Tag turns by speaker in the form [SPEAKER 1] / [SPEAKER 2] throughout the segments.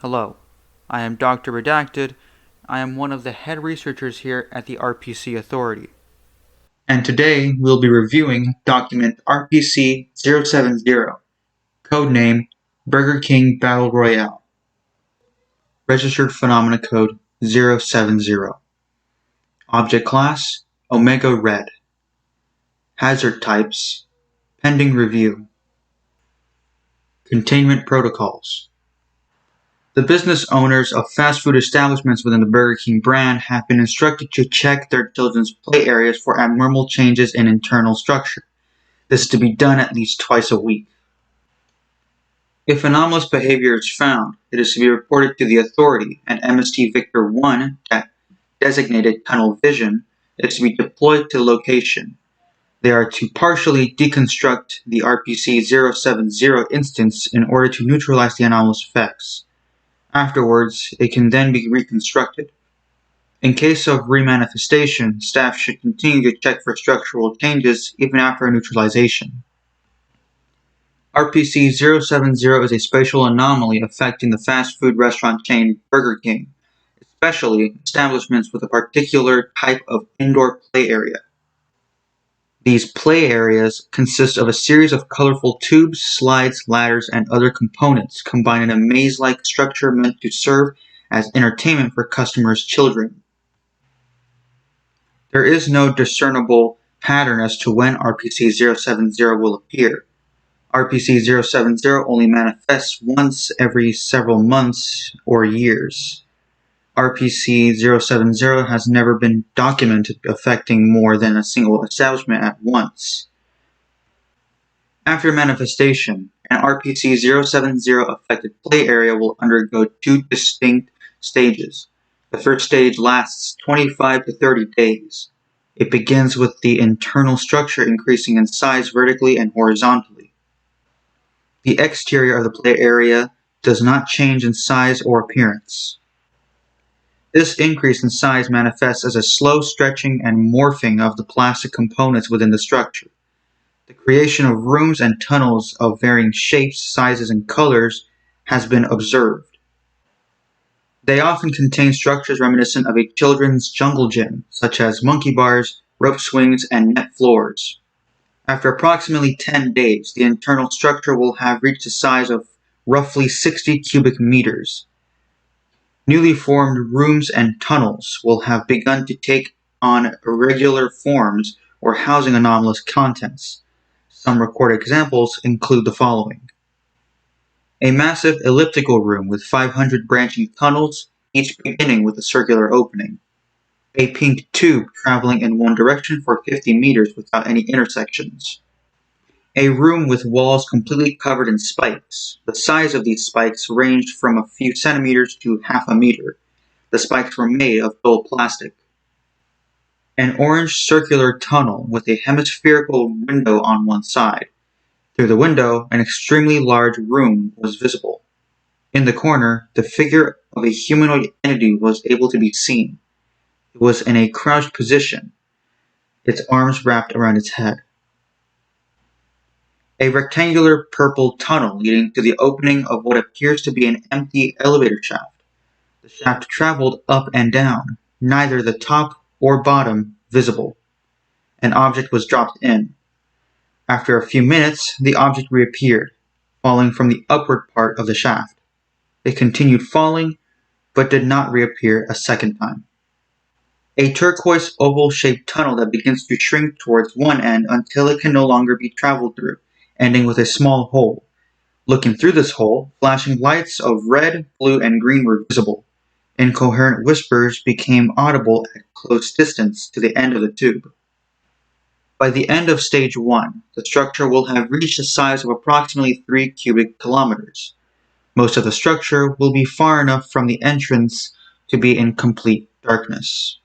[SPEAKER 1] Hello, I am Dr. Redacted. I am one of the head researchers here at the RPC Authority. And today we'll be reviewing document RPC-070, codename Burger King Battle Royale. Registered Phenomena Code 070. Object Class Omega Red. Hazard Types Pending Review. Containment Protocols. The business owners of fast food establishments within the Burger King brand have been instructed to check their children's play areas for abnormal changes in internal structure. This is to be done at least twice a week. If anomalous behavior is found, it is to be reported to the authority, and MST Victor 1, designated tunnel vision, is to be deployed to the location. They are to partially deconstruct the RPC-070 instance in order to neutralize the anomalous effects. Afterwards, it can then be reconstructed. In case of remanifestation, staff should continue to check for structural changes even after neutralization. RPC-070 is a spatial anomaly affecting the fast food restaurant chain Burger King, especially establishments with a particular type of indoor play area. These play areas consist of a series of colorful tubes, slides, ladders, and other components combined in a maze-like structure meant to serve as entertainment for customers' children. There is no discernible pattern as to when RPC-070 will appear. RPC-070 only manifests once every several months or years. RPC-070 has never been documented affecting more than a single establishment at once. After manifestation, an RPC-070 affected play area will undergo two distinct stages. The first stage lasts 25 to 30 days. It begins with the internal structure increasing in size vertically and horizontally. The exterior of the play area does not change in size or appearance. This increase in size manifests as a slow stretching and morphing of the plastic components within the structure. The creation of rooms and tunnels of varying shapes, sizes, and colors has been observed. They often contain structures reminiscent of a children's jungle gym, such as monkey bars, rope swings, and net floors. After approximately 10 days, the internal structure will have reached a size of roughly 60 cubic meters. Newly formed rooms and tunnels will have begun to take on irregular forms or housing anomalous contents. Some recorded examples include the following: a massive elliptical room with 500 branching tunnels, each beginning with a circular opening. A pink tube traveling in one direction for 50 meters without any intersections. A room with walls completely covered in spikes. The size of these spikes ranged from a few centimeters to half a meter. The spikes were made of dull plastic. An orange circular tunnel with a hemispherical window on one side. Through the window, an extremely large room was visible. In the corner, the figure of a humanoid entity was able to be seen. It was in a crouched position, its arms wrapped around its head. A rectangular purple tunnel leading to the opening of what appears to be an empty elevator shaft. The shaft traveled up and down, neither the top or bottom visible. An object was dropped in. After a few minutes, the object reappeared, falling from the upward part of the shaft. It continued falling, but did not reappear a second time. A turquoise oval-shaped tunnel that begins to shrink towards one end until it can no longer be traveled through, ending with a small hole. Looking through this hole, flashing lights of red, blue, and green were visible. Incoherent whispers became audible at close distance to the end of the tube. By the end of stage 1, the structure will have reached a size of approximately 3 cubic kilometers. Most of the structure will be far enough from the entrance to be in complete darkness.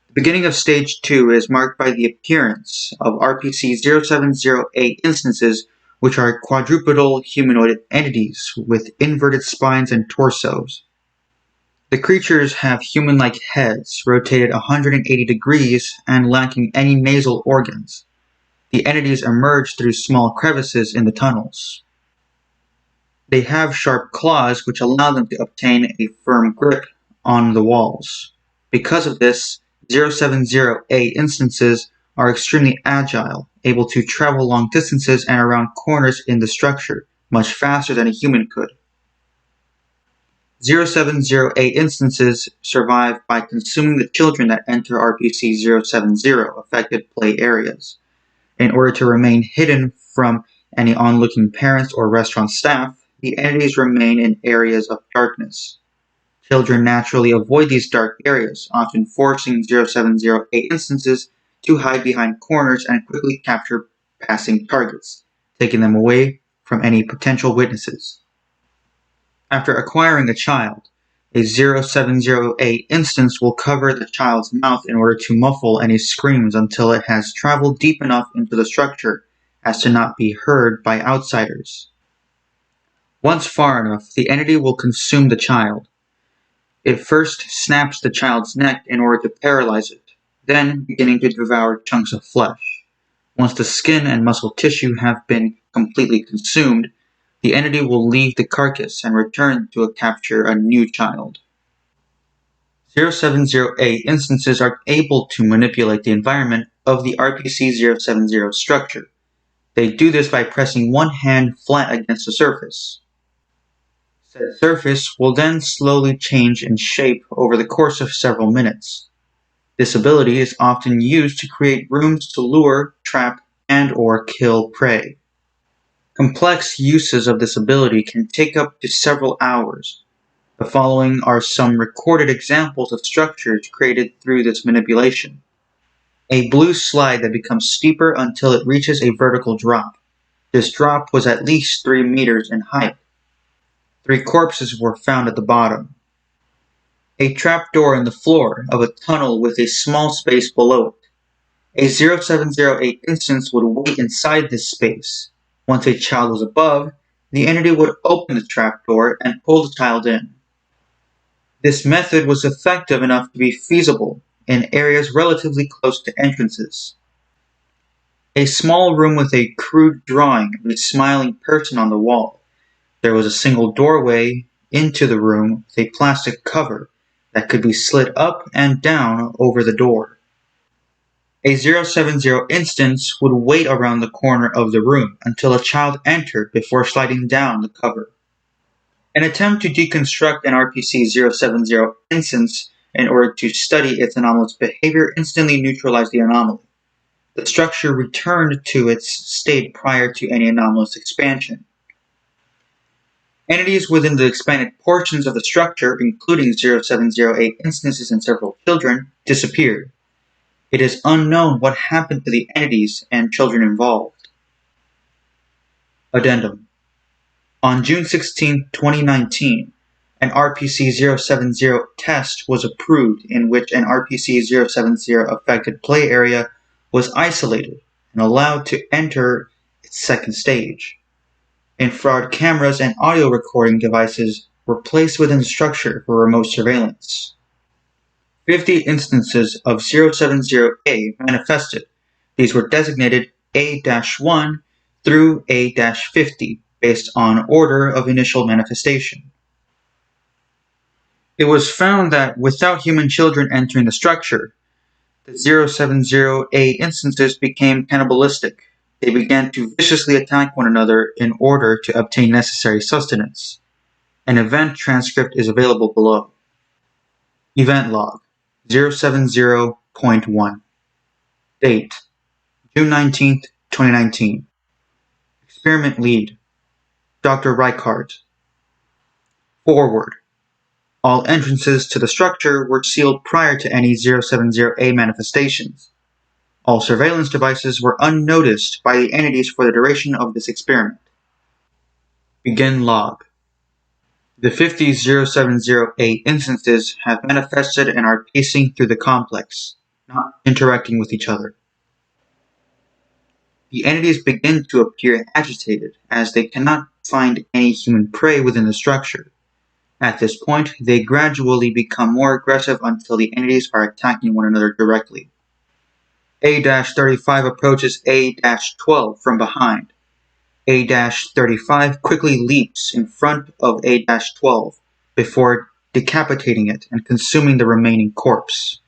[SPEAKER 1] The beginning of stage 2 is marked by the appearance of RPC-0708 instances, which are quadrupedal humanoid entities with inverted spines and torsos. The creatures have human-like heads, rotated 180 degrees and lacking any nasal organs. The entities emerge through small crevices in the tunnels. They have sharp claws which allow them to obtain a firm grip on the walls. Because of this, 070A instances are extremely agile, able to travel long distances and around corners in the structure, much faster than a human could. 070A instances survive by consuming the children that enter RPC-070 affected play areas. In order to remain hidden from any onlooking parents or restaurant staff, the entities remain in areas of darkness. Children naturally avoid these dark areas, often forcing 070A instances to hide behind corners and quickly capture passing targets, taking them away from any potential witnesses. After acquiring a child, a 070A instance will cover the child's mouth in order to muffle any screams until it has traveled deep enough into the structure as to not be heard by outsiders. Once far enough, the entity will consume the child. It first snaps the child's neck in order to paralyze it, then beginning to devour chunks of flesh. Once the skin and muscle tissue have been completely consumed, the entity will leave the carcass and return to capture a new child. 070A instances are able to manipulate the environment of the RPC-070 structure. They do this by pressing one hand flat against the surface. Said surface will then slowly change in shape over the course of several minutes. This ability is often used to create rooms to lure, trap, and/or kill prey. Complex uses of this ability can take up to several hours. The following are some recorded examples of structures created through this manipulation. A blue slide that becomes steeper until it reaches a vertical drop. This drop was at least 3 meters in height. 3 corpses were found at the bottom. A trapdoor in the floor of a tunnel with a small space below it. A 070A instance would wait inside this space. Once a child was above, the entity would open the trapdoor and pull the child in. This method was effective enough to be feasible in areas relatively close to entrances. A small room with a crude drawing of a smiling person on the wall. There was a single doorway into the room with a plastic cover that could be slid up and down over the door. A 070 instance would wait around the corner of the room until a child entered before sliding down the cover. An attempt to deconstruct an RPC-070 instance in order to study its anomalous behavior instantly neutralized the anomaly. The structure returned to its state prior to any anomalous expansion. Entities within the expanded portions of the structure, including 070A instances and several children, disappeared. It is unknown what happened to the entities and children involved. Addendum. On June 16, 2019, an RPC-070 test was approved in which an RPC-070 affected play area was isolated and allowed to enter its second stage. Infrared cameras and audio recording devices were placed within the structure for remote surveillance. 50 instances of 070A manifested. These were designated A-1 through A-50 based on order of initial manifestation. It was found that without human children entering the structure, the 070A instances became cannibalistic. They began to viciously attack one another in order to obtain necessary sustenance. An event transcript is available below. Event log 070.1. Date June 19, 2019. Experiment lead Dr. Reichardt. Forward. All entrances to the structure were sealed prior to any 070A manifestations. All surveillance devices were unnoticed by the entities for the duration of this experiment. Begin log. The 50 070A instances have manifested and are pacing through the complex, not interacting with each other. The entities begin to appear agitated as they cannot find any human prey within the structure. At this point, they gradually become more aggressive until the entities are attacking one another directly. A-35 approaches A-12 from behind. A-35 quickly leaps in front of A-12 before decapitating it and consuming the remaining corpse.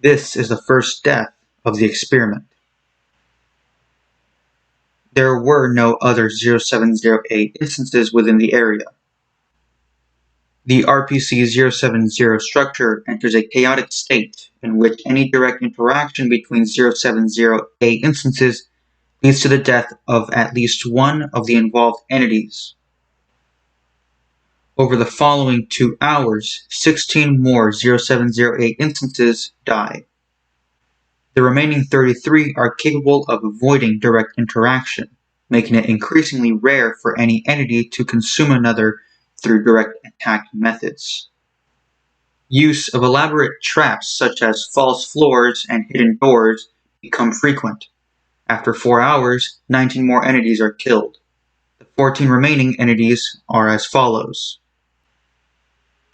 [SPEAKER 1] This is the first death of the experiment. There were no other 0708 instances within the area. The RPC-070 structure enters a chaotic state in which any direct interaction between 0708 instances leads to the death of at least one of the involved entities. Over the following 2 hours, 16 more 0708 instances die. The remaining 33 are capable of avoiding direct interaction, making it increasingly rare for any entity to consume another through direct attack methods. Use of elaborate traps such as false floors and hidden doors become frequent. After 4 hours, 19 more entities are killed. The 14 remaining entities are as follows: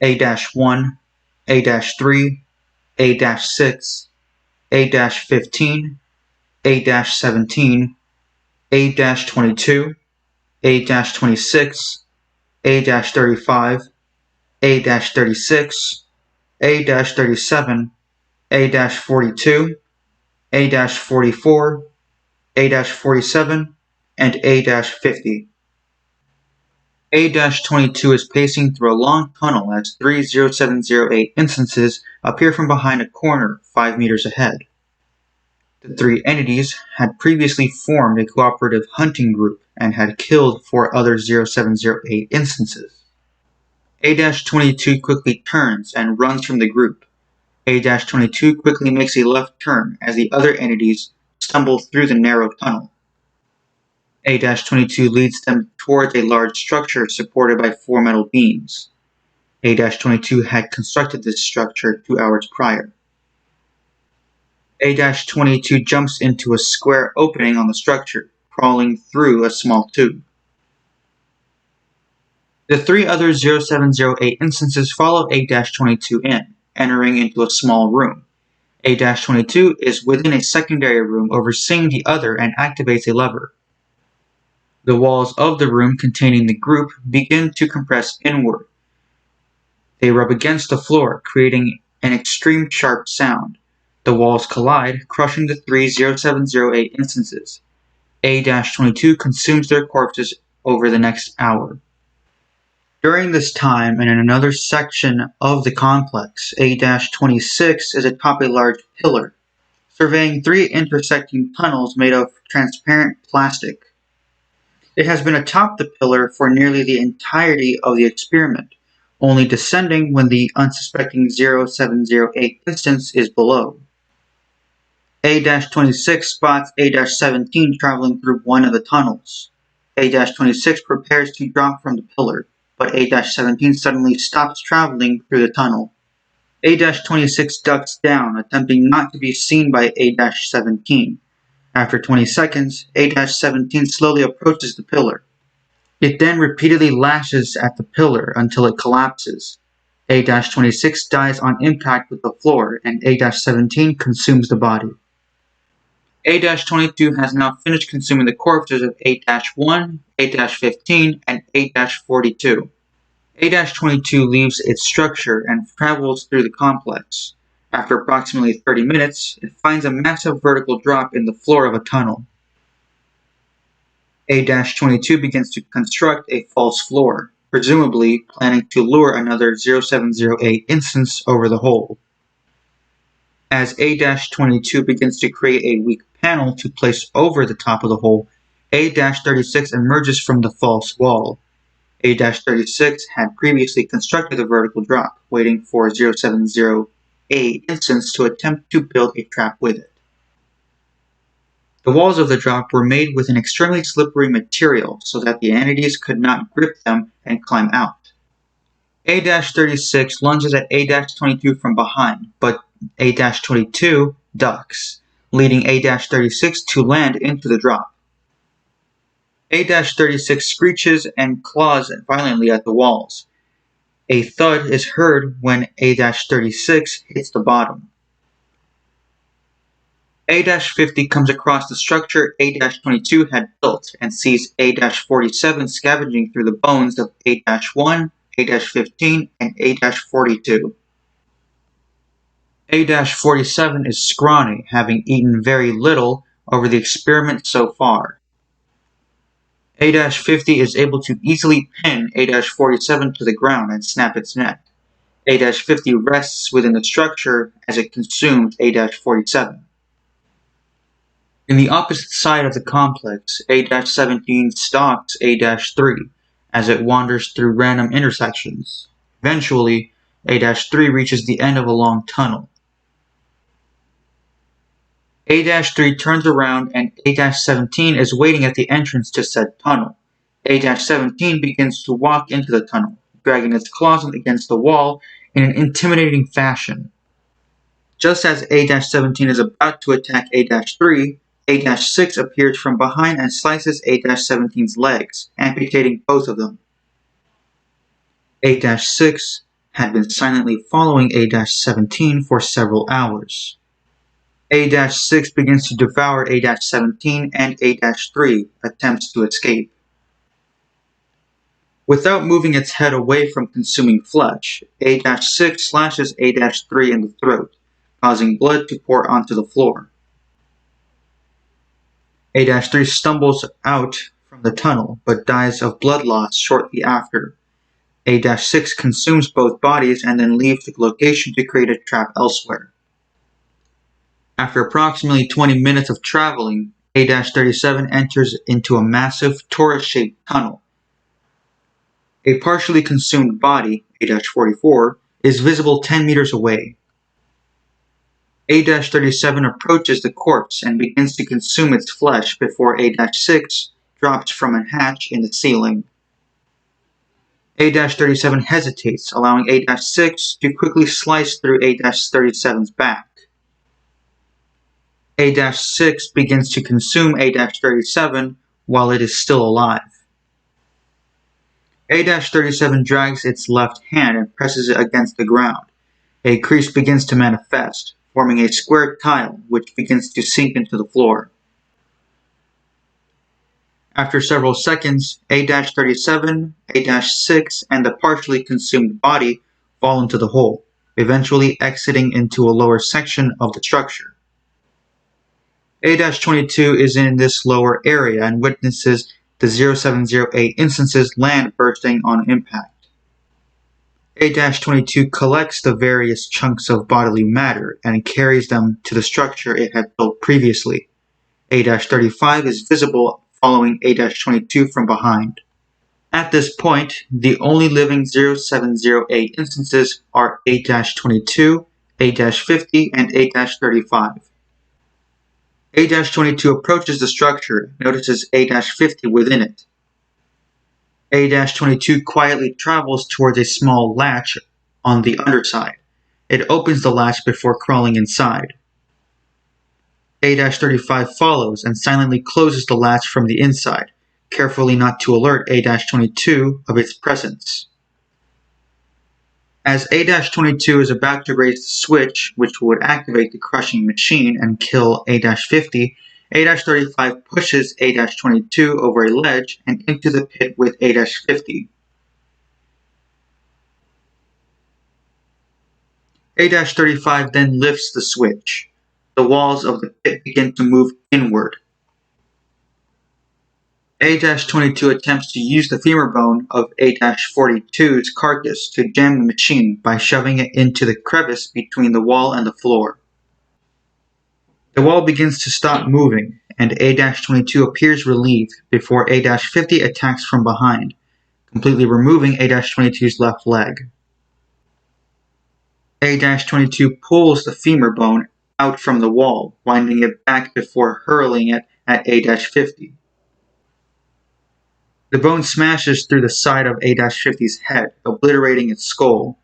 [SPEAKER 1] A-1, A-3, A-6, A-15, A-17, A-22, A-26, A-35, A-36, A-37, A-42, A-44, A-47, and A-50. A-22 is pacing through a long tunnel as 3 0708 instances appear from behind a corner 5 meters ahead. The 3 entities had previously formed a cooperative hunting group and had killed 4 other 0708 instances. A-22 quickly turns and runs from the group. A-22 quickly makes a left turn as the other entities stumble through the narrow tunnel. A-22 leads them towards a large structure supported by 4 metal beams. A-22 had constructed this structure 2 hours prior. A-22 jumps into a square opening on the structure, crawling through a small tube. The 3 other 0708 instances follow A-22 in, entering into a small room. A-22 is within a secondary room overseeing the other and activates a lever. The walls of the room containing the group begin to compress inward. They rub against the floor, creating an extreme sharp sound. The walls collide, crushing the 3 0708 instances. A-22 consumes their corpses over the next hour. During this time, and in another section of the complex, A-26 is atop a large pillar, surveying 3 intersecting tunnels made of transparent plastic. It has been atop the pillar for nearly the entirety of the experiment, only descending when the unsuspecting 0708 instance is below. A-26 spots A-17 traveling through one of the tunnels. A-26 prepares to drop from the pillar, but A-17 suddenly stops traveling through the tunnel. A-26 ducks down, attempting not to be seen by A-17. After 20 seconds, A-17 slowly approaches the pillar. It then repeatedly lashes at the pillar until it collapses. A-26 dies on impact with the floor, and A-17 consumes the body. A-22 has now finished consuming the corpses of A-1, A-15, and A-42. A-22 leaves its structure and travels through the complex. After approximately 30 minutes, it finds a massive vertical drop in the floor of a tunnel. A-22 begins to construct a false floor, presumably planning to lure another 0708 instance over the hole. As A-22 begins to create a weak panel to place over the top of the hole, A-36 emerges from the false wall. A-36 had previously constructed a vertical drop, waiting for 0708 instance to attempt to build a trap with it. The walls of the drop were made with an extremely slippery material so that the entities could not grip them and climb out. A-36 lunges at A-22 from behind, but A-22 ducks, leading A-36 to land into the drop. A-36 screeches and claws violently at the walls. A thud is heard when A-36 hits the bottom. A-50 comes across the structure A-22 had built and sees A-47 scavenging through the bones of A-1, A-15, and A-42. A-47 is scrawny, having eaten very little over the experiment so far. A-50 is able to easily pin A-47 to the ground and snap its neck. A-50 rests within the structure as it consumes A-47. In the opposite side of the complex, A-17 stalks A-3 as it wanders through random intersections. Eventually, A-3 reaches the end of a long tunnel. A-3 turns around and A-17 is waiting at the entrance to said tunnel. A-17 begins to walk into the tunnel, dragging its claws against the wall in an intimidating fashion. Just as A-17 is about to attack A-3, A-6 appears from behind and slices A-17's legs, amputating both of them. A-6 had been silently following A-17 for several hours. A-6 begins to devour A-17 and A-3 attempts to escape. Without moving its head away from consuming flesh, A-6 slashes A-3 in the throat, causing blood to pour onto the floor. A-3 stumbles out from the tunnel, but dies of blood loss shortly after. A-6 consumes both bodies and then leaves the location to create a trap elsewhere. After approximately 20 minutes of traveling, A-37 enters into a massive torus-shaped tunnel. A partially consumed body, A-44, is visible 10 meters away. A-37 approaches the corpse and begins to consume its flesh before A-6 drops from a hatch in the ceiling. A-37 hesitates, allowing A-6 to quickly slice through A-37's back. A-6 begins to consume A-37 while it is still alive. A-37 drags its left hand and presses it against the ground. A crease begins to manifest, forming a square tile which begins to sink into the floor. After several seconds, A-37, A-6, and the partially consumed body fall into the hole, eventually exiting into a lower section of the structure. A-22 is in this lower area and witnesses the 0708 instances land bursting on impact. A-22 collects the various chunks of bodily matter and carries them to the structure it had built previously. A-35 is visible following A-22 from behind. At this point, the only living 0708 instances are A-22, A-50, and A-35. A-22 approaches the structure, notices A-50 within it. A-22 quietly travels towards a small latch on the underside. It opens the latch before crawling inside. A-35 follows and silently closes the latch from the inside, carefully not to alert A-22 of its presence. As A-22 is about to raise the switch, which would activate the crushing machine and kill A-50, A-35 pushes A-22 over a ledge and into the pit with A-50. A-35 then lifts the switch. The walls of the pit begin to move inward. A-22 attempts to use the femur bone of A-42's carcass to jam the machine by shoving it into the crevice between the wall and the floor. The wall begins to stop moving, and A-22 appears relieved before A-50 attacks from behind, completely removing A-22's left leg. A-22 pulls the femur bone out from the wall, winding it back before hurling it at A-50. The bone smashes through the side of A-50's head, obliterating its skull.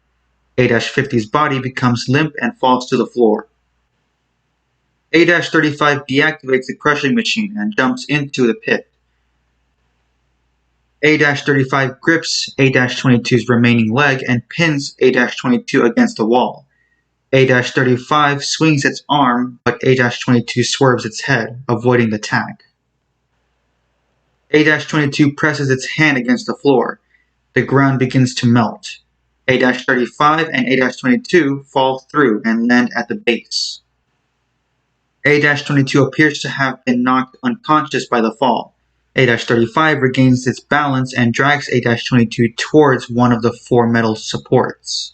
[SPEAKER 1] A-50's body becomes limp and falls to the floor. A-35 deactivates the crushing machine and jumps into the pit. A-35 grips A-22's remaining leg and pins A-22 against the wall. A-35 swings its arm, but A-22 swerves its head, avoiding the tag. A-22 presses its hand against the floor. The ground begins to melt. A-35 and A-22 fall through and land at the base. A-22 appears to have been knocked unconscious by the fall. A-35 regains its balance and drags A-22 towards one of the 4 metal supports.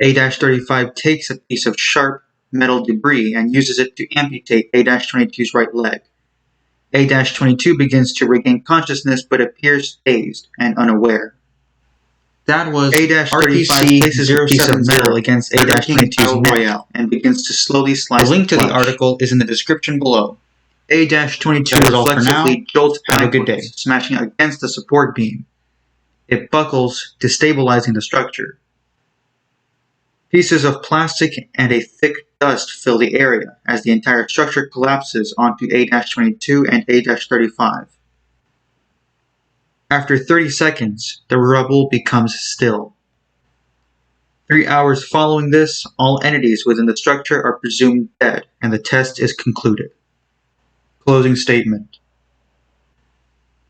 [SPEAKER 1] A-35 takes a piece of sharp metal debris and uses it to amputate A-22's right leg. A-22 begins to regain consciousness but appears dazed and unaware. That was A-35 places a piece of metal against A-22's neck Royale and begins to slowly slice. The link to the article is in the description below. A-22 reflexively jolts backwards, smashing against the support beam. It buckles, destabilizing the structure. Pieces of plastic and a thick dust fill the area as the entire structure collapses onto A-22 and A-35. After 30 seconds, the rubble becomes still. 3 hours following this, all entities within the structure are presumed dead and the test is concluded. Closing statement.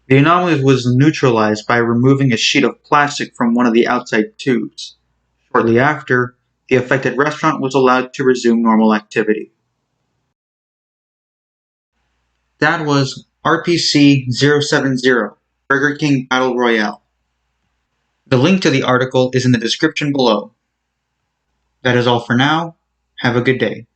[SPEAKER 1] The anomaly was neutralized by removing a sheet of plastic from one of the outside tubes. Shortly after, the affected restaurant was allowed to resume normal activity. That was RPC-070, Burger King Battle Royale. The link to the article is in the description below. That is all for now. Have a good day.